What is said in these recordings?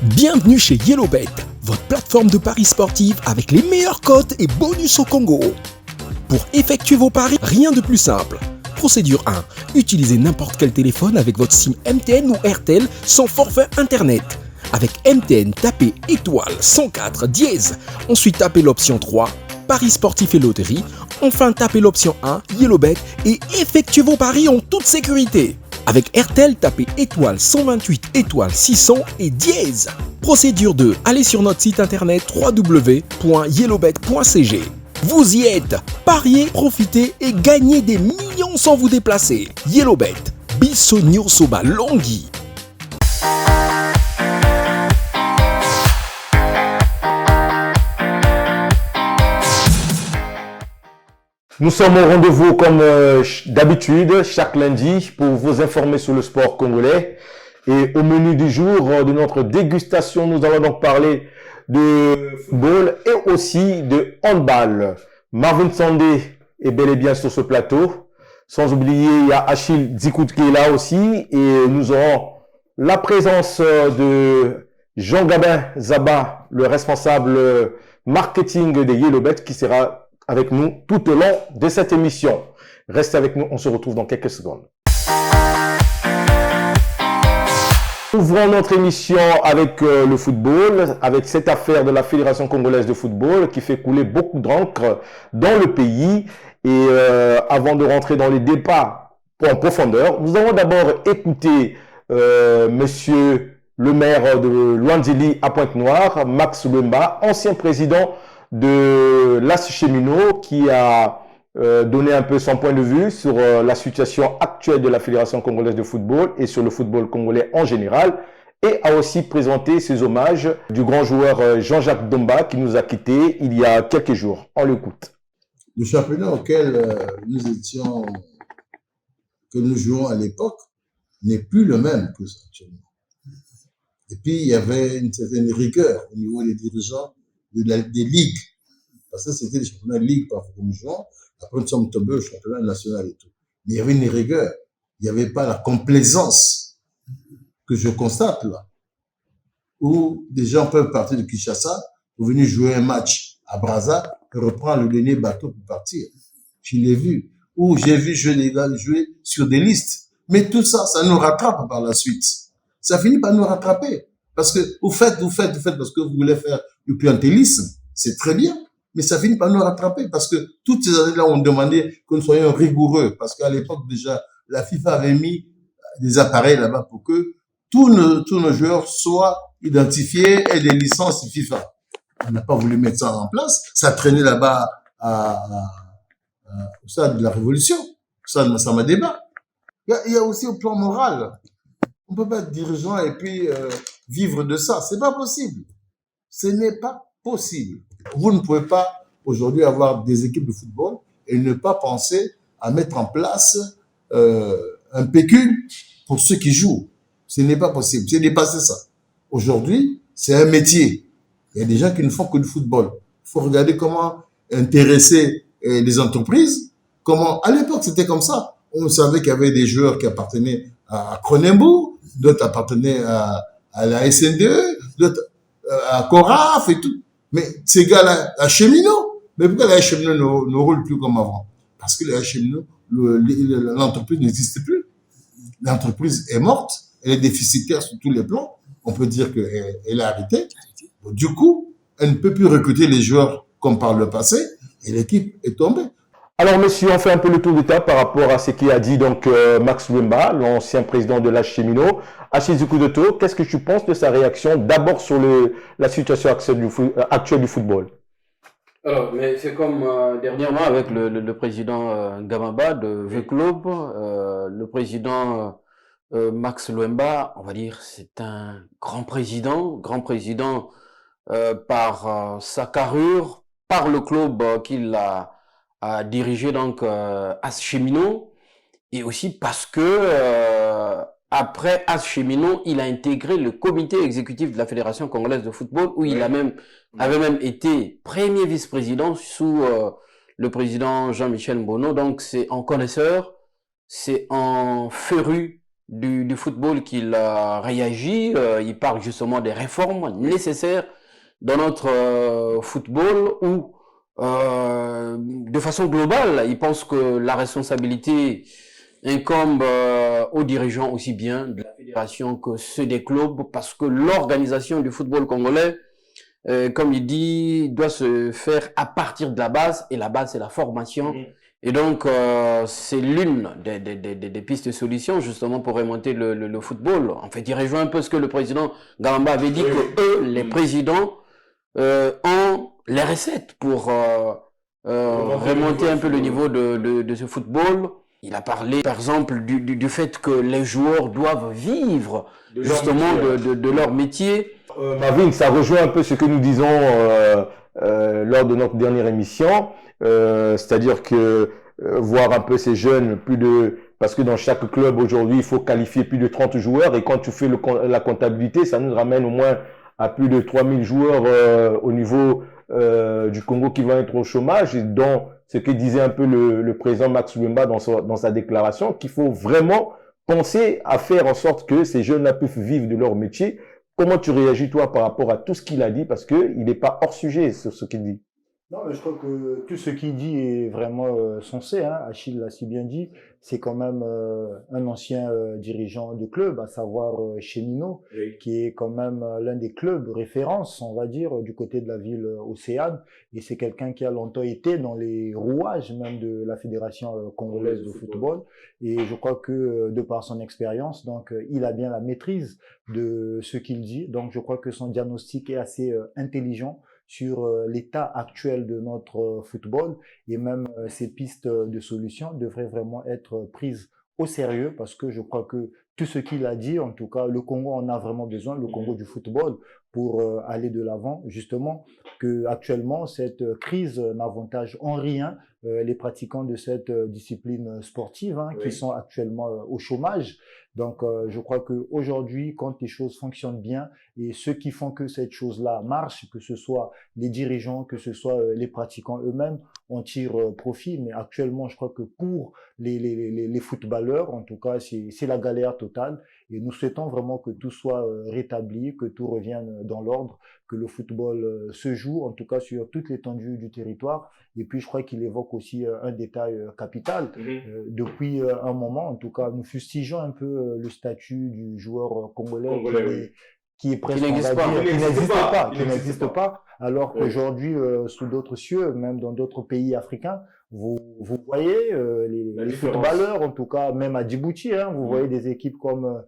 Bienvenue chez YellowBet, votre plateforme de paris sportifs avec les meilleures cotes et bonus au Congo. Pour effectuer vos paris, rien de plus simple. Procédure 1. Utilisez n'importe quel téléphone avec votre SIM MTN ou RTL sans forfait internet. Avec MTN, tapez étoile 104 dièse. Ensuite, tapez l'option 3, paris sportifs et loterie. Enfin, tapez l'option 1, YellowBet et effectuez vos paris en toute sécurité. Avec RTL, tapez étoile 128 étoile 600 et dièse. Procédure 2. Allez sur notre site internet www.yellowbet.cg. Vous y êtes. Pariez, profitez et gagnez des millions sans vous déplacer. YellowBet. Biso Nyursoba Longhi. Nous sommes au rendez-vous comme d'habitude, chaque lundi, pour vous informer sur le sport congolais. Et au menu du jour de notre dégustation, nous allons donc parler de football et aussi de handball. Marvin Sandé est bel et bien sur ce plateau. Sans oublier, il y a Achille Dikout qui est là aussi. Et nous aurons la présence de Jean-Gabin Zaba, le responsable marketing de YellowBet, qui sera avec nous tout au long de cette émission. Restez avec nous, on se retrouve dans quelques secondes. Ouvrons notre émission avec le football, avec cette affaire de la Fédération congolaise de football qui fait couler beaucoup d'encre dans le pays. Et avant de rentrer dans les débats en profondeur, nous allons d'abord écouter monsieur le maire de Luanzili à Pointe-Noire, Max Luemba, ancien président de l'AS Cheminot, qui a donné un peu son point de vue sur la situation actuelle de la Fédération congolaise de football et sur le football congolais en général, et a aussi présenté ses hommages du grand joueur Jean-Jacques Domba qui nous a quittés il y a quelques jours. On l'écoute. Le championnat auquel que nous jouons à l'époque n'est plus le même que ça actuellement. Et puis il y avait une certaine rigueur au niveau des dirigeants des ligues, parce que c'était des championnats de ligue par comme jouant. Après nous sommes tombés au championnat national et tout. Mais il y avait une rigueur, il n'y avait pas la complaisance que je constate là, où des gens peuvent partir de Kinshasa pour venir jouer un match à Brazza et reprendre le dernier bateau pour partir. Je l'ai vu, où j'ai vu des gars jouer sur des listes. Mais tout ça, ça nous rattrape par la suite. Ça finit par nous rattraper. Parce que vous faites parce que vous voulez faire du clientélisme, c'est très bien, mais ça finit par nous rattraper parce que toutes ces années-là, on demandait que nous soyons rigoureux, parce qu'à l'époque déjà, la FIFA avait mis des appareils là-bas pour que tous nos joueurs soient identifiés et des licences FIFA. On n'a pas voulu mettre ça en place, ça traînait là-bas au stade de la Révolution, ça m'a débat. Il y a aussi au plan moral. On peut pas être dirigeant et puis vivre de ça. C'est pas possible. Ce n'est pas possible. Vous ne pouvez pas aujourd'hui avoir des équipes de football et ne pas penser à mettre en place un pécule pour ceux qui jouent. Ce n'est pas possible. C'est dépassé ça. Aujourd'hui, c'est un métier. Il y a des gens qui ne font que du football. Il faut regarder comment intéresser les entreprises. Comment, à l'époque, c'était comme ça. On savait qu'il y avait des joueurs qui appartenaient à Cronenbourg, d'autres appartenaient à la SNDE, d'autres à Coraf et tout. Mais ces gars-là, à Cheminot, mais pourquoi la Cheminot ne roule plus comme avant? Parce que la Cheminot, l'entreprise n'existe plus. L'entreprise est morte, elle est déficitaire sur tous les plans. On peut dire qu'elle a arrêté. Du coup, elle ne peut plus recruter les joueurs comme par le passé et l'équipe est tombée. Alors, monsieur, on fait un peu le tour de table par rapport à ce qu'a dit donc Max Luemba, l'ancien président de l'AS Cheminot. Achille Dikout, qu'est-ce que tu penses de sa réaction d'abord sur la situation actuelle du football? Alors, mais c'est comme dernièrement avec le président Gamamba de V-Club, le président Max Luemba, on va dire, c'est un grand président par sa carrure, par le club qu'il a dirigé donc AS Cheminot, et aussi parce que après AS Cheminot, il a intégré le comité exécutif de la Fédération congolaise de football, où il avait même été premier vice-président sous le président Jean-Michel Mbono. Donc c'est en connaisseur, c'est en féru du football qu'il réagit. Il parle justement des réformes nécessaires dans notre football où, de façon globale, il pense que la responsabilité incombe aux dirigeants aussi bien de la fédération que ceux des clubs, parce que l'organisation du football congolais, comme il dit, doit se faire à partir de la base, et la base c'est la formation. Et donc c'est l'une des pistes de solution justement pour remonter le football. En fait, il rejoint un peu ce que le président Gamba avait dit, que eux, les présidents, ont les recettes pour remonter un peu le niveau de ce football. Il a parlé, par exemple, du fait que les joueurs doivent vivre justement de leur métier. Marvin, ça rejoint un peu ce que nous disons lors de notre dernière émission, c'est-à-dire que voir un peu ces jeunes, parce que dans chaque club aujourd'hui, il faut qualifier plus de 30 joueurs, et quand tu fais la comptabilité, ça nous ramène au moins à plus de 3000 joueurs au niveau du Congo qui vont être au chômage, et dont ce que disait un peu le président Max Lumba dans sa déclaration, qu'il faut vraiment penser à faire en sorte que ces jeunes-là puissent vivre de leur métier. Comment tu réagis, toi, par rapport à tout ce qu'il a dit, parce qu'il n'est pas hors sujet sur ce qu'il dit? Non, mais je crois que tout ce qu'il dit est vraiment sensé, hein. Achille l'a si bien dit. C'est quand même un ancien dirigeant de club, à savoir Cheminot, qui est quand même l'un des clubs références, on va dire, du côté de la ville Océane. Et c'est quelqu'un qui a longtemps été dans les rouages même de la Fédération congolaise de football. Et je crois que de par son expérience, donc il a bien la maîtrise de ce qu'il dit. Donc je crois que son diagnostic est assez intelligent sur l'état actuel de notre football, et même ces pistes de solutions devraient vraiment être prises au sérieux, parce que je crois que tout ce qu'il a dit, en tout cas, le Congo en a vraiment besoin, le Congo du football, pour aller de l'avant, justement, que actuellement cette crise n'avantage en rien les pratiquants de cette discipline sportive, hein, qui sont actuellement au chômage. Donc, je crois que aujourd'hui, quand les choses fonctionnent bien, et ceux qui font que cette chose-là marche, que ce soit les dirigeants, que ce soit les pratiquants eux-mêmes, on tire profit. Mais actuellement, je crois que pour les footballeurs, en tout cas, c'est la galère totale. Et nous souhaitons vraiment que tout soit rétabli, que tout revienne dans l'ordre, que le football se joue, en tout cas sur toute l'étendue du territoire. Et puis, je crois qu'il évoque aussi un détail capital. Depuis un moment, en tout cas, nous fustigeons un peu le statut du joueur congolais qui est presque, qui n'existe pas, alors qu'aujourd'hui, sous d'autres cieux, même dans d'autres pays africains, vous voyez les footballeurs, en tout cas, même à Djibouti, hein, vous voyez des équipes comme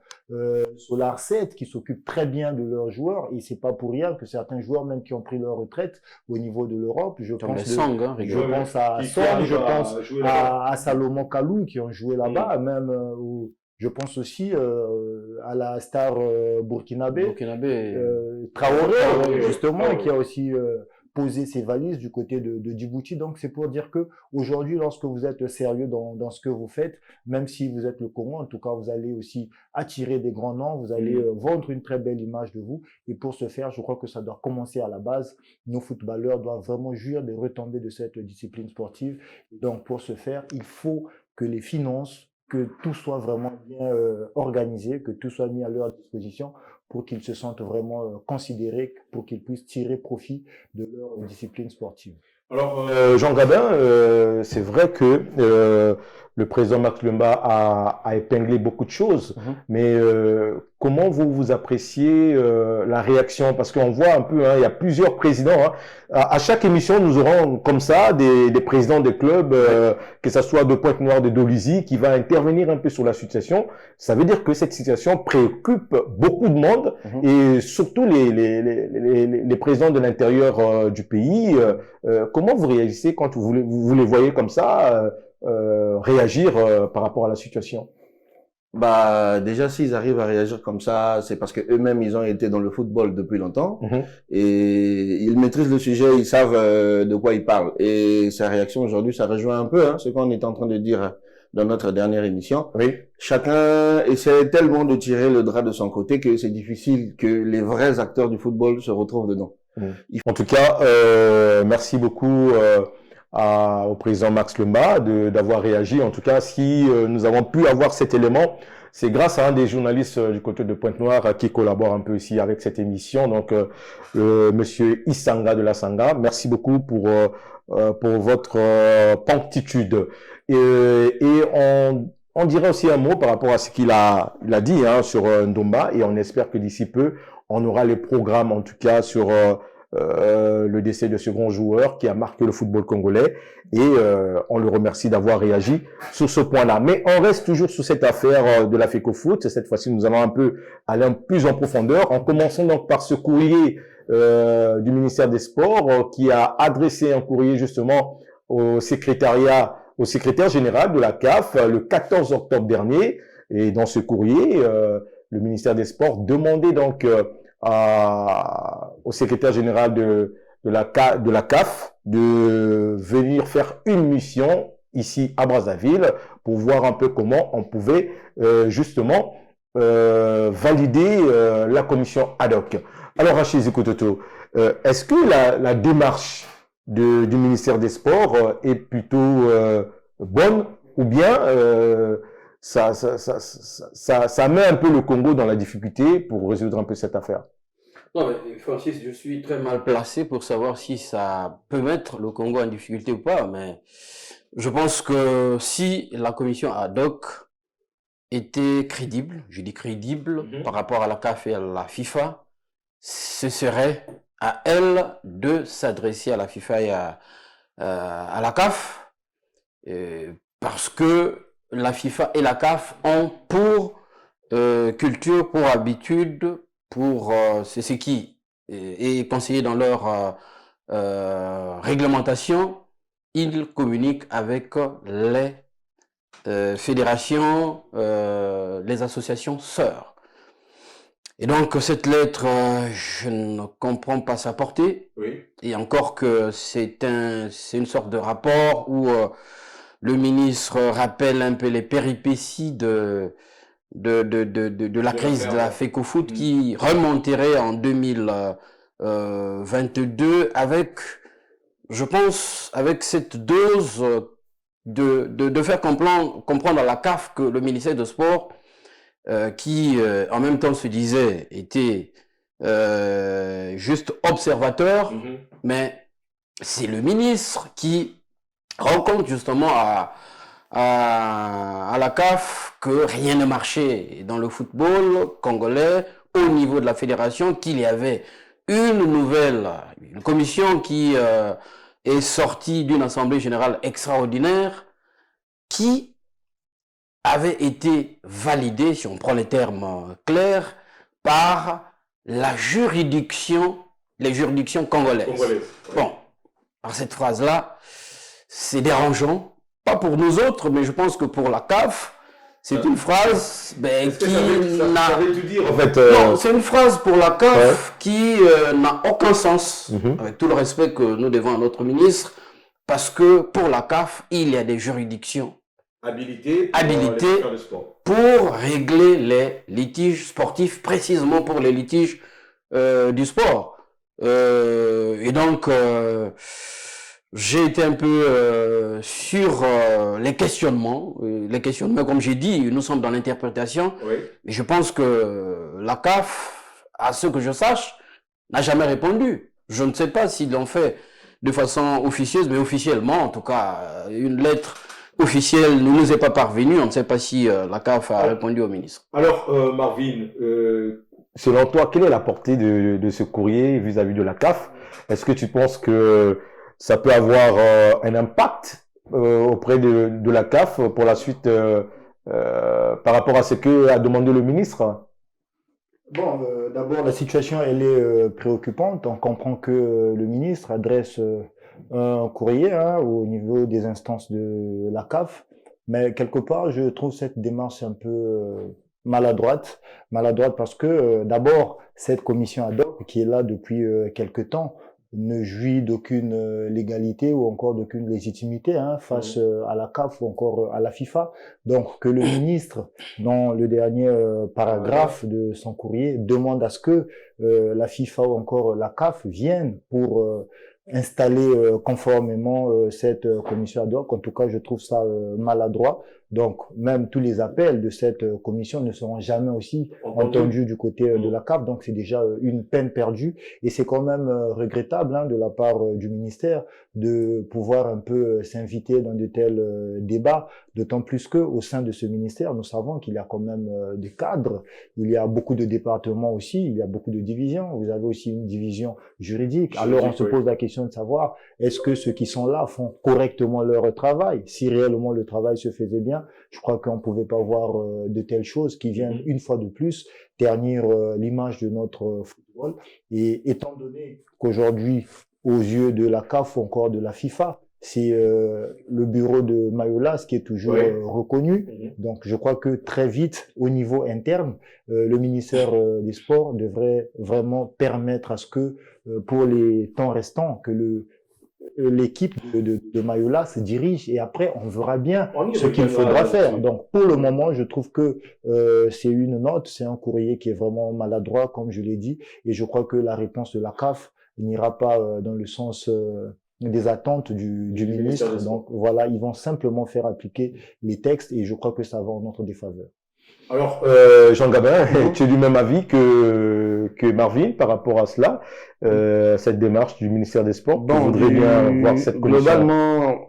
Solar 7 qui s'occupent très bien de leurs joueurs, et c'est pas pour rien que certains joueurs, même qui ont pris leur retraite au niveau de l'Europe, je pense à Song, je pense à Salomon Kalou qui ont joué là-bas, même je pense aussi à la star burkinabé Traoré, justement, qui a aussi posé ses valises du côté de Djibouti. Donc c'est pour dire que aujourd'hui, lorsque vous êtes sérieux dans ce que vous faites, même si vous êtes le Congo, en tout cas, vous allez aussi attirer des grands noms, vous allez vendre une très belle image de vous. Et pour ce faire, je crois que ça doit commencer à la base. Nos footballeurs doivent vraiment jouir des retombées de cette discipline sportive. Donc pour ce faire, il faut que les finances, que tout soit vraiment bien organisé, que tout soit mis à leur disposition pour qu'ils se sentent vraiment considérés, pour qu'ils puissent tirer profit de leur discipline sportive. Alors, Jean Gabin, c'est vrai que le président Max Lumba a épinglé beaucoup de choses, mais comment vous appréciez la réaction? Parce qu'on voit un peu, hein, il y a plusieurs présidents. Hein. À chaque émission, nous aurons comme ça des présidents des clubs, que ce soit de Pointe-Noire, de Dolisie, qui va intervenir un peu sur la situation. Ça veut dire que cette situation préoccupe beaucoup de monde, et surtout les présidents de l'intérieur du pays. Comment vous réagissez quand vous les voyez comme ça réagir par rapport à la situation? Bah, déjà, s'ils arrivent à réagir comme ça, c'est parce que eux-mêmes, ils ont été dans le football depuis longtemps, et ils maîtrisent le sujet, ils savent de quoi ils parlent. Et sa réaction aujourd'hui, ça rejoint un peu ce qu'on est en train de dire dans notre dernière émission. Chacun essaie tellement de tirer le drap de son côté que c'est difficile que les vrais acteurs du football se retrouvent dedans. En tout cas, merci beaucoup au président Max Lumba d'avoir réagi. En tout cas, si nous avons pu avoir cet élément, c'est grâce à un des journalistes du côté de Pointe-Noire qui collabore un peu ici avec cette émission, donc Monsieur Isanga de la Sanga. Merci beaucoup pour votre promptitude. Et on dirait aussi un mot par rapport à ce qu'il a dit sur Ndomba, et on espère que d'ici peu, on aura les programmes, en tout cas, sur le décès de ce grand joueur qui a marqué le football congolais, et on le remercie d'avoir réagi sur ce point-là. Mais on reste toujours sur cette affaire de la FECOFOOT. Cette fois-ci, nous allons un peu aller plus en profondeur, en commençant donc par ce courrier du ministère des Sports qui a adressé un courrier justement au secrétaire général de la CAF le 14 octobre dernier. Et dans ce courrier, le ministère des Sports demandait donc au secrétaire général de la CAF de venir faire une mission ici à Brazzaville pour voir un peu comment on pouvait justement valider la commission ad hoc. Alors, Rachid Zikototo, est-ce que la démarche du ministère des Sports est plutôt bonne, ou bien ça met un peu le Congo dans la difficulté pour résoudre un peu cette affaire? Non, mais Francis, je suis très mal placé pour savoir si ça peut mettre le Congo en difficulté ou pas, mais je pense que si la commission ad hoc était crédible, je dis crédible, par rapport à la CAF et à la FIFA, ce serait à elle de s'adresser à la FIFA et à la CAF, parce que la FIFA et la CAF ont pour culture, pour habitude, c'est ce qui est conseillé dans leur réglementation, ils communiquent avec les fédérations, les associations sœurs. Et donc cette lettre, je ne comprends pas sa portée. Oui. Et encore que c'est une sorte de rapport où le ministre rappelle un peu les péripéties de la crise de la FECOFOOT qui remonterait en 2022 avec, je pense, avec cette dose de faire comprendre à la CAF que le ministère des Sports, qui en même temps se disait était juste observateur, mais c'est le ministre qui rend compte justement à la CAF que rien ne marchait dans le football congolais au niveau de la fédération, qu'il y avait une commission qui est sortie d'une assemblée générale extraordinaire qui avait été validée, si on prend les termes clairs, par les juridictions congolaises. Bon, par cette phrase-là, c'est dérangeant. Pas pour nous autres, mais je pense que pour la CAF, c'est une phrase qui n'a... En fait, non, c'est une phrase pour la CAF qui n'a aucun sens, avec tout le respect que nous devons à notre ministre, parce que pour la CAF, il y a des juridictions habilitées pour régler les litiges sportifs, précisément pour les litiges du sport. Et donc... j'ai été un peu sur les questionnements. Les questionnements, comme j'ai dit, nous sommes dans l'interprétation. Oui. Mais je pense que la CAF, à ce que je sache, n'a jamais répondu. Je ne sais pas s'ils l'ont fait de façon officieuse, mais officiellement, en tout cas, une lettre officielle ne nous est pas parvenue. On ne sait pas si la CAF a répondu au ministre. Alors, Marvin, selon toi, quelle est la portée de ce courrier vis-à-vis de la CAF? Est-ce que tu penses que ça peut avoir un impact auprès de la CAF pour la suite par rapport à ce que a demandé le ministre? Bon, d'abord, la situation, elle est préoccupante. On comprend que le ministre adresse un courrier au niveau des instances de la CAF, mais quelque part, je trouve cette démarche un peu maladroite parce que d'abord, cette commission ad hoc qui est là depuis quelque temps ne jouit d'aucune légalité ou encore d'aucune légitimité face à la CAF ou encore à la FIFA. Donc que le ministre, dans le dernier paragraphe de son courrier, demande à ce que la FIFA ou encore la CAF viennent pour installer conformément cette commission ad hoc. En tout cas, je trouve ça maladroit. Donc, même tous les appels de cette commission ne seront jamais aussi entendus du côté de la CAF. Donc, c'est déjà une peine perdue. Et c'est quand même regrettable de la part du ministère de pouvoir un peu s'inviter dans de tels débats, d'autant plus que au sein de ce ministère, nous savons qu'il y a quand même des cadres, il y a beaucoup de départements aussi, il y a beaucoup de divisions. Vous avez aussi une division juridique. Alors, on se pose la question de savoir, est-ce que ceux qui sont là font correctement leur travail? Si réellement le travail se faisait bien, je crois qu'on ne pouvait pas voir de telles choses qui viennent une fois de plus ternir l'image de notre football. Et étant donné qu'aujourd'hui, aux yeux de la CAF ou encore de la FIFA, c'est le bureau de Mayolas qui est toujours reconnu. Donc, je crois que très vite, au niveau interne, le ministère des Sports devrait vraiment permettre à ce que, pour les temps restants, que l'équipe de Mayolas se dirige et après, on verra bien ce qu'il faudra faire. Donc, pour le moment, je trouve que c'est une note, c'est un courrier qui est vraiment maladroit, comme je l'ai dit, et je crois que la réponse de la CAF n'ira pas dans le sens des attentes du ministre. Donc voilà, ils vont simplement faire appliquer les textes et je crois que ça va en notre défaveur. Alors, Jean Gabin, tu es du même avis que Marvin par rapport à cela, cette démarche du ministère des Sports. Bon, tu voudrais bien voir cette commission.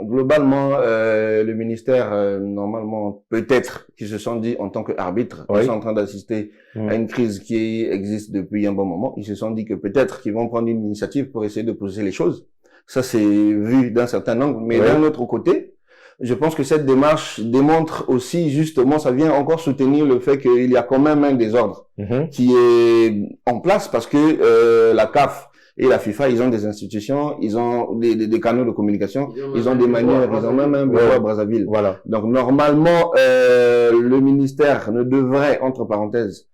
Globalement, le ministère, normalement, peut-être qu'ils se sont dit en tant qu'arbitre, ils sont en train d'assister à une crise qui existe depuis un bon moment. Ils se sont dit que peut-être qu'ils vont prendre une initiative pour essayer de poser les choses. Ça, c'est vu d'un certain angle. Mais d'un autre côté, je pense que cette démarche démontre aussi, justement, ça vient encore soutenir le fait qu'il y a quand même un désordre qui est en place parce que la CAF et la FIFA, ils ont des institutions, ils ont des canaux de communication, ils ont des manières, ils ont même un bureau à Brazzaville. Voilà. Donc, normalement, le ministère ne devrait, entre parenthèses,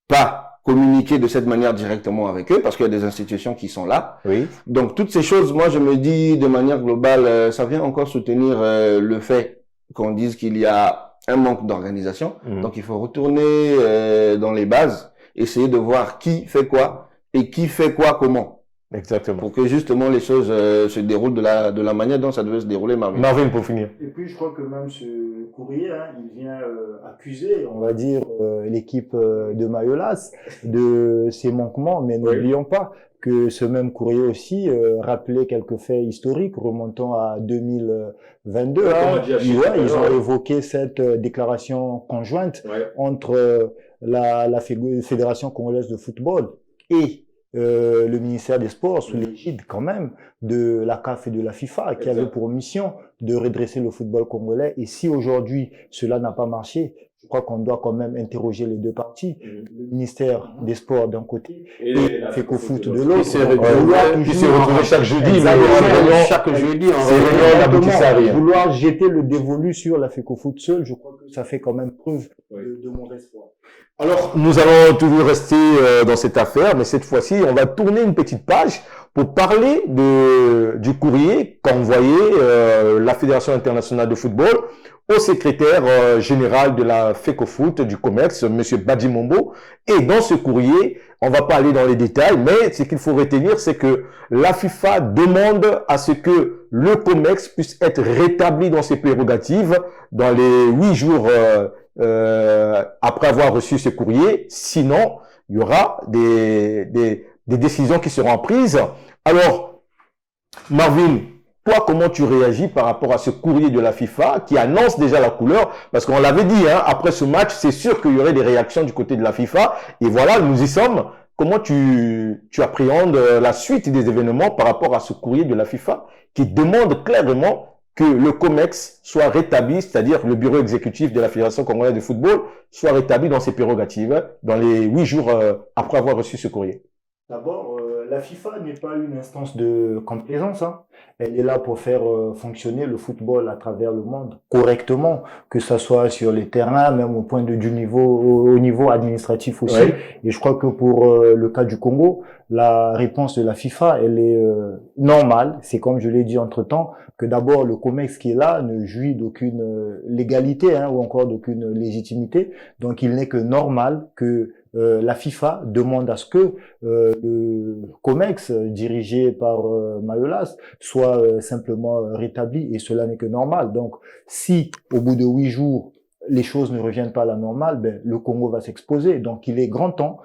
pas communiquer de cette manière directement avec eux parce qu'il y a des institutions qui sont là. Donc, toutes ces choses, moi, je me dis de manière globale, ça vient encore soutenir le fait qu'on dise qu'il y a un manque d'organisation. Donc, il faut retourner dans les bases, essayer de voir qui fait quoi et qui fait quoi comment. Exactement. Pour que justement les choses se déroulent de la manière dont ça devait se dérouler, Marvin. Marvin, pour finir. Et puis je crois que même ce courrier, il vient accuser, on va dire, l'équipe de Mayolas de ses manquements, mais n'oublions pas que ce même courrier aussi rappelait quelques faits historiques remontant à 2022. Ils ont évoqué cette déclaration conjointe entre la Fédération congolaise de football et le ministère des Sports sous l'égide quand même de la CAF et de la FIFA qui avait pour mission de redresser le football congolais. Et si aujourd'hui cela n'a pas marché, je crois qu'on doit quand même interroger les deux parties. Le ministère des Sports d'un côté et FECOFOOT de l'autre. Qui s'est retrouvé chaque jeudi. Chaque jeudi, vouloir jeter le dévolu sur la FECOFOOT seule, je crois que ça fait quand même preuve de mauvaise foi. Alors, nous allons toujours rester dans cette affaire, mais cette fois-ci, on va tourner une petite page pour parler du courrier qu'a envoyé la Fédération internationale de football au secrétaire général de la FECOFOOT du COMEX, Monsieur Badji Mombo. Et dans ce courrier, on va pas aller dans les détails, mais ce qu'il faut retenir, c'est que la FIFA demande à ce que le COMEX puisse être rétabli dans ses prérogatives dans les 8 jours après avoir reçu ce courrier. Sinon, il y aura des décisions qui seront prises. Alors, Marvin, toi, comment tu réagis par rapport à ce courrier de la FIFA qui annonce déjà la couleur? Parce qu'on l'avait dit, après ce match, c'est sûr qu'il y aurait des réactions du côté de la FIFA. Et voilà, nous y sommes. Comment tu appréhendes la suite des événements par rapport à ce courrier de la FIFA qui demande clairement que le COMEX soit rétabli, c'est-à-dire le bureau exécutif de la Fédération congolaise de football soit rétabli dans ses prérogatives dans les 8 jours après avoir reçu ce courrier? D'abord, la FIFA n'est pas une instance de complaisance. Elle est là pour faire fonctionner le football à travers le monde correctement, que ça soit sur les terrains, même au point au niveau administratif aussi. Et je crois que pour le cas du Congo, la réponse de la FIFA, elle est normale. C'est comme je l'ai dit entre-temps, que d'abord le COMEX qui est là ne jouit d'aucune légalité ou encore d'aucune légitimité. Donc il n'est que normal que la FIFA demande à ce que le COMEX, dirigé par Mayolas, soit simplement rétabli, et cela n'est que normal. Donc, si au bout de 8 jours, les choses ne reviennent pas à la normale, ben, le Congo va s'exposer. Donc, il est grand temps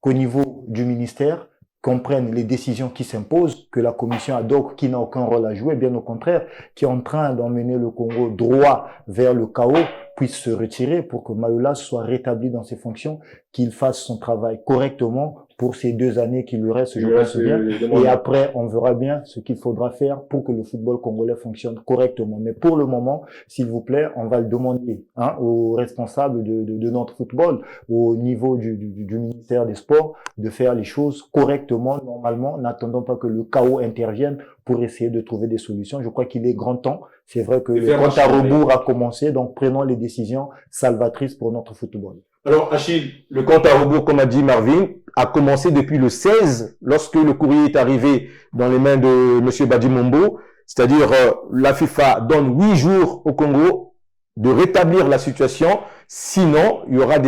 qu'au niveau du ministère, qu'on prenne les décisions qui s'imposent, que la commission ad hoc, qui n'a aucun rôle à jouer, bien au contraire, qui est en train d'emmener le Congo droit vers le chaos, puisse se retirer pour que Mayolas soit rétabli dans ses fonctions, qu'il fasse son travail correctement pour ces 2 années qui lui restent, je pense bien. Et après, on verra bien ce qu'il faudra faire pour que le football congolais fonctionne correctement. Mais pour le moment, s'il vous plaît, on va le demander aux responsables de notre football, au niveau du ministère des Sports, de faire les choses correctement, normalement, n'attendant pas que le chaos intervienne pour essayer de trouver des solutions. Je crois qu'il est grand temps. C'est vrai que le compte à rebours a commencé, donc prenons les décisions salvatrices pour notre football. Alors, Achille, le compte à rebours, comme a dit Marvin, a commencé depuis le 16, lorsque le courrier est arrivé dans les mains de M. Badimombo, c'est-à-dire la FIFA donne 8 jours au Congo de rétablir la situation, sinon il y aura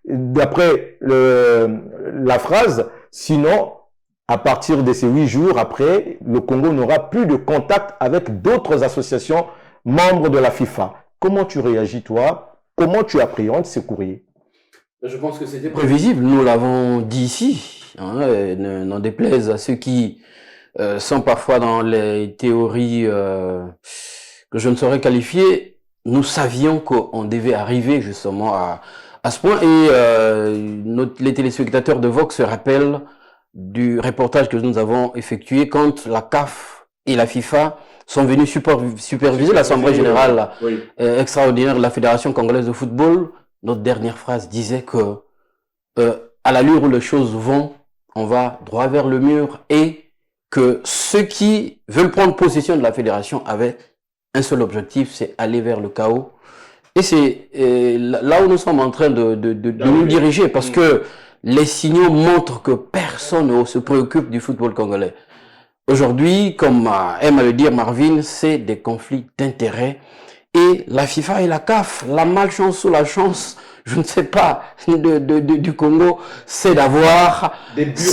d'après la phrase, sinon à partir de ces 8 jours après, le Congo n'aura plus de contact avec d'autres associations membres de la FIFA. Comment tu réagis, toi? Comment tu appréhendes ces courriers? Je pense que c'était prévisible. Nous l'avons dit ici. N'en déplaise à ceux qui sont parfois dans les théories que je ne saurais qualifier. Nous savions qu'on devait arriver justement à ce point. Et les téléspectateurs de Vox se rappellent du reportage que nous avons effectué quand la CAF et la FIFA sont venus superviser l'Assemblée générale extraordinaire de la Fédération congolaise de football. Notre dernière phrase disait que à l'allure où les choses vont, on va droit vers le mur, et que ceux qui veulent prendre possession de la fédération avaient un seul objectif, c'est aller vers le chaos. Et c'est là où nous sommes en train de nous diriger, parce que les signaux montrent que personne ne se préoccupe du football congolais. Aujourd'hui, comme aime à le dire Marvin, c'est des conflits d'intérêts. Et la FIFA et la CAF, la malchance ou la chance, je ne sais pas, du Congo, c'est d'avoir des bureaux.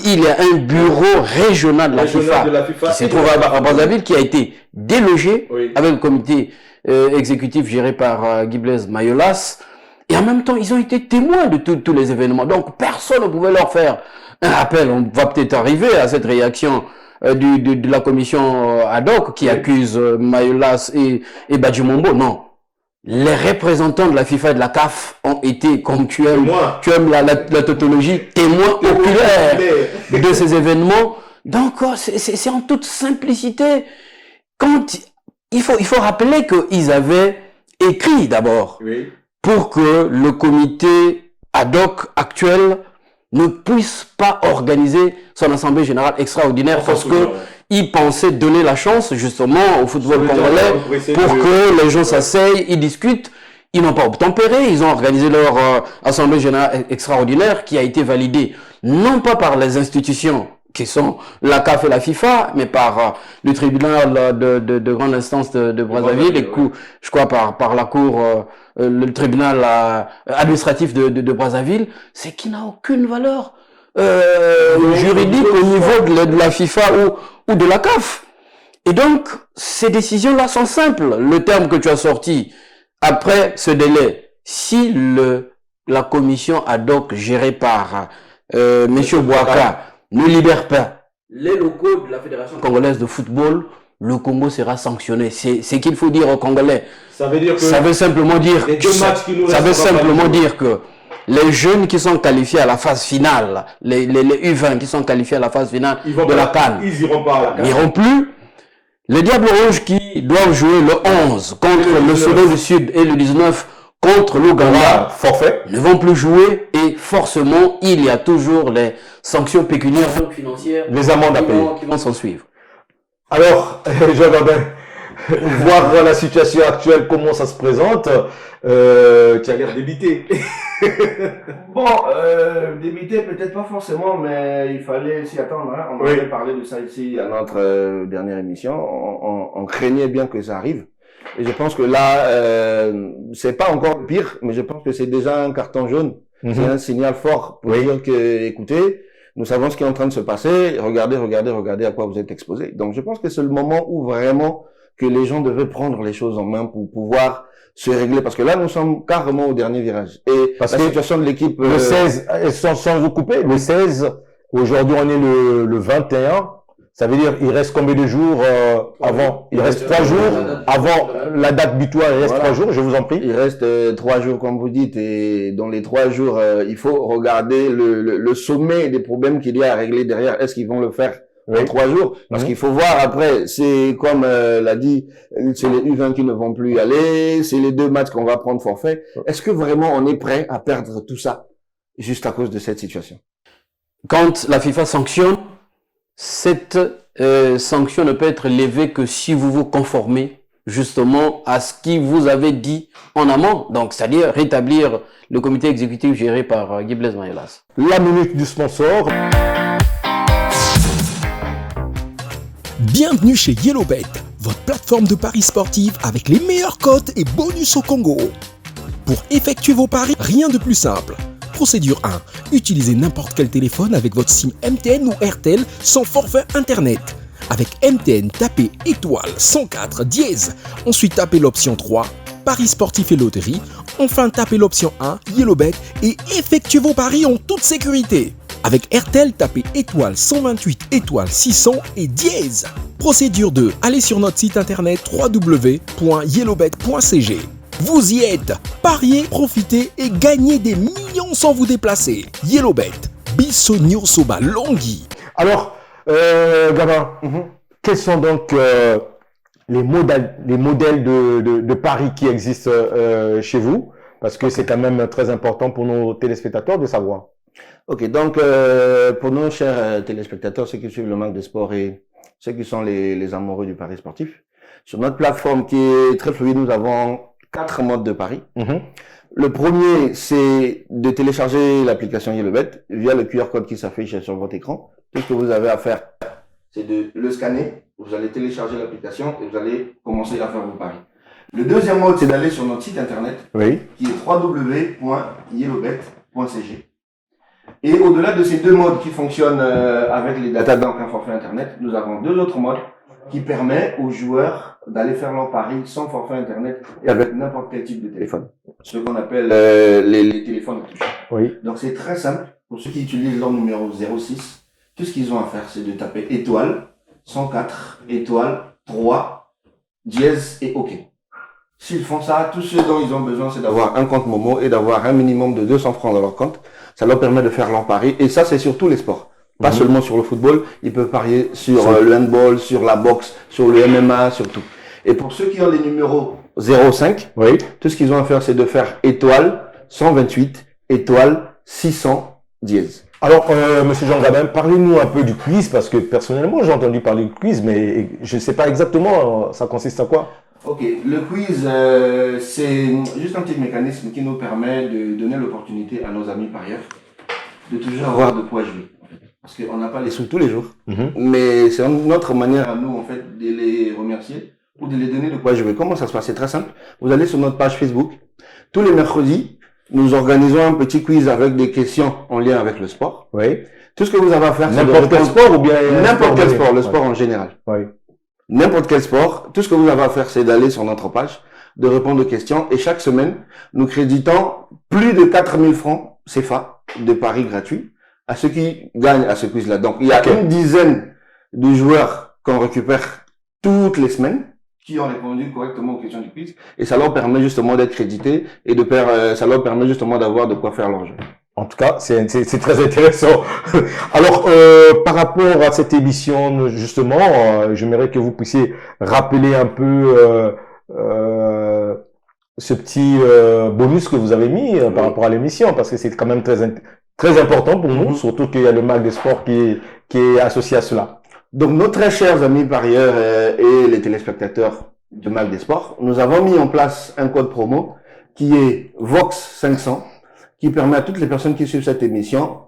Il y a un bureau régional de la FIFA qui se trouve à Brazzaville, qui a été délogé avec le comité exécutif géré par Guy Blaise Mayolas. Et en même temps, ils ont été témoins de tous les événements. Donc, personne ne pouvait leur faire un rappel. On va peut-être arriver à cette réaction de la commission ad hoc qui accuse Mayolas et Badjimombo. Non. Les représentants de la FIFA et de la CAF ont été, comme tu aimes la tautologie, témoins oculaires de ces événements. Donc, c'est en toute simplicité. Il faut rappeler qu'ils avaient écrit d'abord pour que le comité ad hoc actuel ne puisse pas organiser son assemblée générale extraordinaire parce que ils pensaient donner la chance justement au football congolais pour que les gens s'asseyent, ils discutent. Ils n'ont pas obtempéré, ils ont organisé leur assemblée générale extraordinaire qui a été validée non pas par les institutions qui sont la CAF et la FIFA, mais par le tribunal de grande instance de Brazzaville, et je crois par la cour, le tribunal administratif de Brazzaville, c'est qui n'a aucune valeur juridique au niveau de la FIFA ou de la CAF. Et donc, ces décisions-là sont simples. Le terme que tu as sorti, après ce délai, si la commission ad hoc gérée par M. Bouaka ne libère pas les locaux de la Fédération congolaise de football, le Congo sera sanctionné. C'est qu'il faut dire aux Congolais. Ça veut simplement dire que les jeunes qui sont qualifiés à la phase finale, les U20 qui sont qualifiés à la phase finale de la CAN, n'iront plus. Les Diables Rouges qui doivent jouer le 11 contre le Soudan du Sud et le 19 contre l'Ouganda, ne vont plus jouer, et forcément, il y a toujours les sanctions pécuniaires, financières, les amendes à payer qui vont s'en suivre. Alors, Jean-Gabin, voir la situation actuelle, comment ça se présente, tu as l'air débité. Bon, débité peut-être pas forcément, mais il fallait s'y attendre. Hein. On avait parlé de ça ici à notre dernière émission. On craignait bien que ça arrive. Et je pense que là, c'est pas encore pire, mais je pense que c'est déjà un carton jaune. C'est un signal fort pour dire que, écoutez, nous savons ce qui est en train de se passer, regardez à quoi vous êtes exposé. Donc je pense que c'est le moment où vraiment que les gens devaient prendre les choses en main pour pouvoir se régler, parce que là nous sommes carrément au dernier virage. Et Parce la que situation de l'équipe... Le 16, sans vous couper, le 16, aujourd'hui on est le 21, ça veut dire il reste combien de jours avant? Il reste 3 jours avant la date butoir, il reste 3 jours, je vous en prie. Il reste 3 jours, comme vous dites, et dans les 3 jours, il faut regarder le sommet des problèmes qu'il y a à régler derrière. Est-ce qu'ils vont le faire en 3 jours? Parce qu'il faut voir après, c'est comme l'a dit, c'est les U20 qui ne vont plus y aller, c'est les 2 matchs qu'on va prendre forfait. Est-ce que vraiment on est prêt à perdre tout ça juste à cause de cette situation? Quand la FIFA sanctionne, cette sanction ne peut être levée que si vous vous conformez justement à ce qui vous avait dit en amont, donc c'est-à-dire rétablir le comité exécutif géré par Guy Blaise Mayolas. La minute du sponsor. Bienvenue chez YellowBet, votre plateforme de paris sportifs avec les meilleures cotes et bonus au Congo. Pour effectuer vos paris, rien de plus simple. Procédure 1. Utilisez n'importe quel téléphone avec votre SIM MTN ou RTL sans forfait internet. Avec MTN, tapez étoile 104 dièse. Ensuite, tapez l'option 3, paris sportifs et loterie. Enfin, tapez l'option 1, YellowBet et effectuez vos paris en toute sécurité. Avec RTL, tapez étoile 128 étoile 600 et dièse. Procédure 2. Allez sur notre site internet www.yellowbet.cg. Vous y êtes. Pariez, profitez et gagnez des millions sans vous déplacer. YellowBet. Bissonio Soba Longhi. Alors, Gabin, quels sont donc les modèles de paris qui existent chez vous? Parce que c'est quand même très important pour nos téléspectateurs de savoir. Ok, donc pour nos chers téléspectateurs, ceux qui suivent le Mag des Sports et ceux qui sont les amoureux du pari sportif, sur notre plateforme qui est très fluide, nous avons 4 modes de paris. Le premier, c'est de télécharger l'application YellowBet via le QR code qui s'affiche sur votre écran. Tout ce que vous avez à faire, c'est de le scanner. Vous allez télécharger l'application et vous allez commencer à faire vos paris. Le deuxième mode, c'est d'aller sur notre site internet qui est www.yellowbet.cg. Et au-delà de ces 2 modes qui fonctionnent avec les data bank un forfait internet, nous avons 2 autres modes qui permettent aux joueurs d'aller faire leur pari sans forfait internet et avec n'importe quel type de téléphone. Ce qu'on appelle les téléphones à touche. Donc c'est très simple. Pour ceux qui utilisent leur numéro 06, tout ce qu'ils ont à faire, c'est de taper étoile 104 étoile 3 dièse et OK. S'ils font ça, tout ce dont ils ont besoin, c'est d'avoir un compte Momo et d'avoir un minimum de 200 francs dans leur compte. Ça leur permet de faire leur pari. Et ça, c'est sur tous les sports. Pas seulement sur le football. Ils peuvent parier sur le handball, sur la boxe, sur le MMA, sur tout. Et pour ceux qui ont les numéros 05, tout ce qu'ils ont à faire, c'est de faire étoile 128 étoile 600 dièse. Alors, Monsieur Jean Gabin, parlez-nous un peu du quiz, parce que personnellement, j'ai entendu parler du quiz, mais je ne sais pas exactement, ça consiste à quoi? Ok, le quiz, c'est juste un petit mécanisme qui nous permet de donner l'opportunité à nos amis parieurs de toujours avoir de quoi jouer. Parce qu'on n'a pas les sous tous les jours, mais c'est notre manière à nous, en fait, de les remercier ou de les donner de quoi jouer. Comment ça se passe? C'est très simple. Vous allez sur notre page Facebook. Tous les mercredis, nous organisons un petit quiz avec des questions en lien avec le sport. Tout ce que vous avez à faire, c'est n'importe quel sport ou bien n'importe quel sport, le sport en général. N'importe quel sport, tout ce que vous avez à faire, c'est d'aller sur notre page, de répondre aux questions. Et chaque semaine, nous créditons plus de 4000 francs CFA de paris gratuits à ceux qui gagnent à ce quiz-là. Donc, il y a une dizaine de joueurs qu'on récupère toutes les semaines qui ont répondu correctement aux questions du quiz. Et ça leur permet justement d'être crédités et ça leur permet justement d'avoir de quoi faire leur jeu. En tout cas, c'est très intéressant. Alors, par rapport à cette émission, justement, j'aimerais que vous puissiez rappeler un peu ce petit bonus que vous avez mis par rapport à l'émission, parce que c'est quand même très important pour nous, surtout qu'il y a le Mag des Sports qui est associé à cela. Donc, nos très chers amis parieurs et les téléspectateurs de Mag des Sports, nous avons mis en place un code promo qui est VOX500, qui permet à toutes les personnes qui suivent cette émission,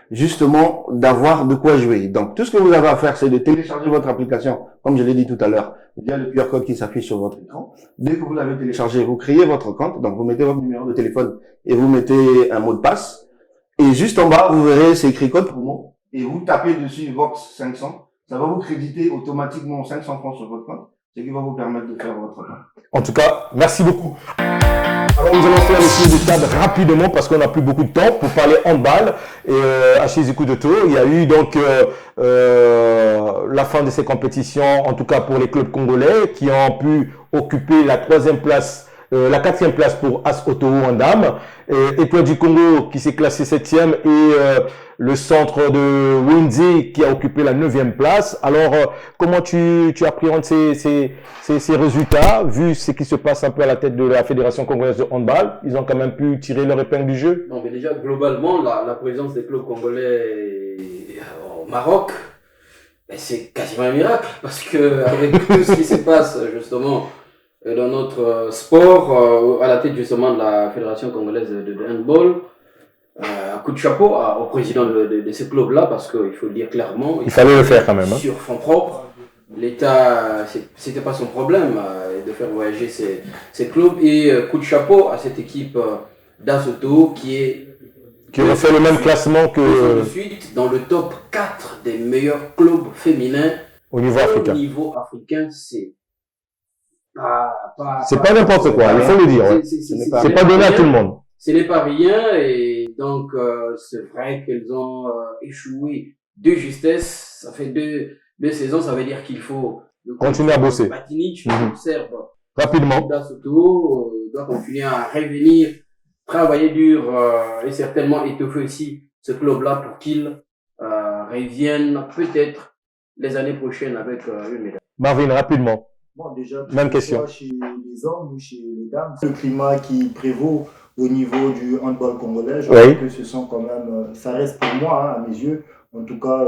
justement, d'avoir de quoi jouer. Donc, tout ce que vous avez à faire, c'est de télécharger votre application, comme je l'ai dit tout à l'heure, via le QR code qui s'affiche sur votre écran. Dès que vous l'avez téléchargé, vous créez votre compte, donc vous mettez votre numéro de téléphone et vous mettez un mot de passe. Et juste en bas, vous verrez, c'est écrit code promo. Et vous tapez dessus Vox 500. Ça va vous créditer automatiquement 500 francs sur votre compte, ce qui va vous permettre de faire votre plan. En tout cas, merci beaucoup. Alors, nous allons faire le tour de table rapidement parce qu'on n'a plus beaucoup de temps pour parler handball. Et à Shizuku de Tours, il y a eu donc la fin de ces compétitions, en tout cas pour les clubs congolais qui ont pu occuper la quatrième place pour AS Ottawa en dames. Étoile du Congo qui s'est classé 7e et le centre de Windsor qui a occupé la 9e place. Alors, comment tu appréhendes ces résultats, vu ce qui se passe un peu à la tête de la Fédération congolaise de handball? Ils ont quand même pu tirer leur épingle du jeu. Non, mais déjà, globalement, la présence des clubs congolais au Maroc, c'est quasiment un miracle, parce que avec tout ce qui se passe, justement, dans notre sport, à la tête justement de la Fédération congolaise de handball, un coup de chapeau au président de ce club-là, parce qu'il faut le dire clairement. Il fallait le faire quand même. Sur fonds propres. L'État, c'était pas son problème de faire voyager ces clubs. Et coup de chapeau à cette équipe d'Asoto qui a fait le même classement que. De suite dans le top 4 des meilleurs clubs féminins au niveau africain. Au niveau africain, c'est pas n'importe quoi, il faut le dire. C'est pas donné à tout le monde. Ce n'est pas rien, et donc c'est vrai qu'elles ont échoué de justesse. Ça fait deux saisons, ça veut dire qu'il faut continuer à bosser. Batinic, observe rapidement. D'Asoto doit continuer à revenir, travailler dur et certainement étoffer aussi ce club-là pour qu'il revienne peut-être les années prochaines avec une médaille. Marvin, rapidement. Bon, déjà, même question. Chez les hommes ou chez les dames, le climat qui prévaut au niveau du handball congolais, je crois que ce sont quand même, ça reste pour moi, à mes yeux, en tout cas,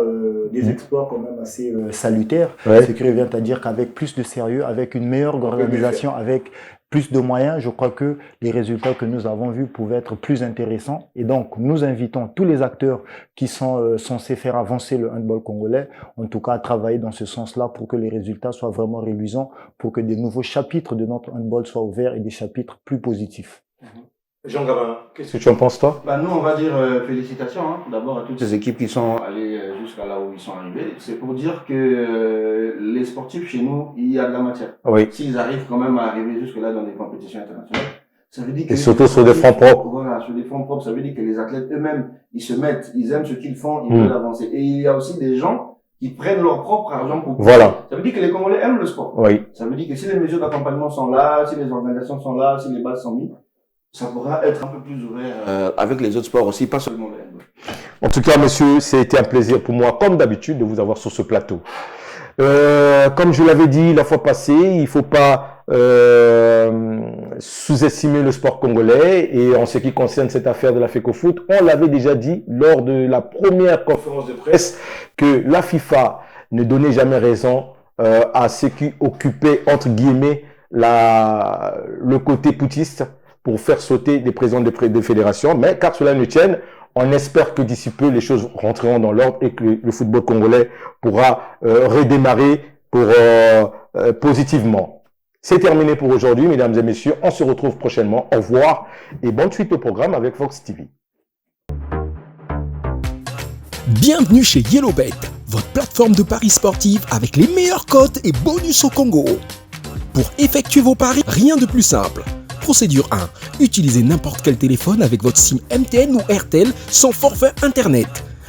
des exploits quand même assez salutaires. Ce qui revient à dire qu'avec plus de sérieux, avec une meilleure organisation, avec plus de moyens, je crois que les résultats que nous avons vus pouvaient être plus intéressants. Et donc, nous invitons tous les acteurs qui sont censés faire avancer le handball congolais, en tout cas à travailler dans ce sens-là pour que les résultats soient vraiment réluisants, pour que des nouveaux chapitres de notre handball soient ouverts et des chapitres plus positifs. Jean Gabin, qu'est-ce que tu en penses, toi? Nous, on va dire félicitations d'abord à toutes ces équipes qui sont allées jusqu'à là où ils sont arrivés. C'est pour dire que les sportifs chez nous, il y a de la matière. S'ils arrivent quand même à arriver jusque-là dans des compétitions internationales, ça veut dire que... Et surtout sur des fonds propres. Voilà, sur des fonds propres, ça veut dire que les athlètes eux-mêmes, ils se mettent, ils aiment ce qu'ils font, ils veulent avancer. Et il y a aussi des gens qui prennent leur propre argent pour... Voilà. Ça veut dire que les Congolais aiment le sport. Ça veut dire que si les mesures d'accompagnement sont là, si les organisations sont là, si les bases sont mises, ça pourra être un peu plus ouvert avec les autres sports aussi, pas seulement le handball. En tout cas, monsieur, c'était un plaisir pour moi, comme d'habitude, de vous avoir sur ce plateau. Comme je l'avais dit la fois passée, il ne faut pas sous-estimer le sport congolais. Et en ce qui concerne cette affaire de la FECOFOOT, on l'avait déjà dit lors de la première conférence de presse que la FIFA ne donnait jamais raison à ceux qui occupaient, entre guillemets, le côté poutiste pour faire sauter des présidents de fédérations. Mais car cela ne tienne, on espère que d'ici peu, les choses rentreront dans l'ordre et que le football congolais pourra redémarrer positivement. C'est terminé pour aujourd'hui, mesdames et messieurs. On se retrouve prochainement. Au revoir et bonne suite au programme avec Vox TV. Bienvenue chez YellowBet, votre plateforme de paris sportifs avec les meilleures cotes et bonus au Congo. Pour effectuer vos paris, rien de plus simple. Procédure 1. Utilisez n'importe quel téléphone avec votre SIM MTN ou RTL sans forfait internet.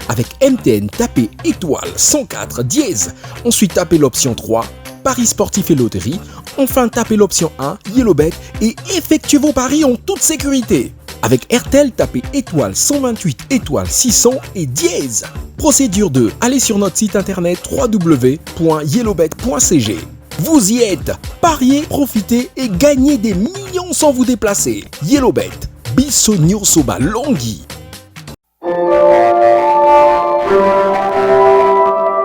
Avec MTN, tapez étoile 104 dièse. Ensuite, tapez l'option 3, paris sportifs et loterie. Enfin, tapez l'option 1, YellowBet et effectuez vos paris en toute sécurité. Avec RTL, tapez étoile 128 étoile 600 et dièse. Procédure 2. Allez sur notre site internet www.yellowbet.cg. Vous y êtes. Pariez, profitez et gagnez des millions sans vous déplacer. YellowBet. Biso Nyosoba Longhi.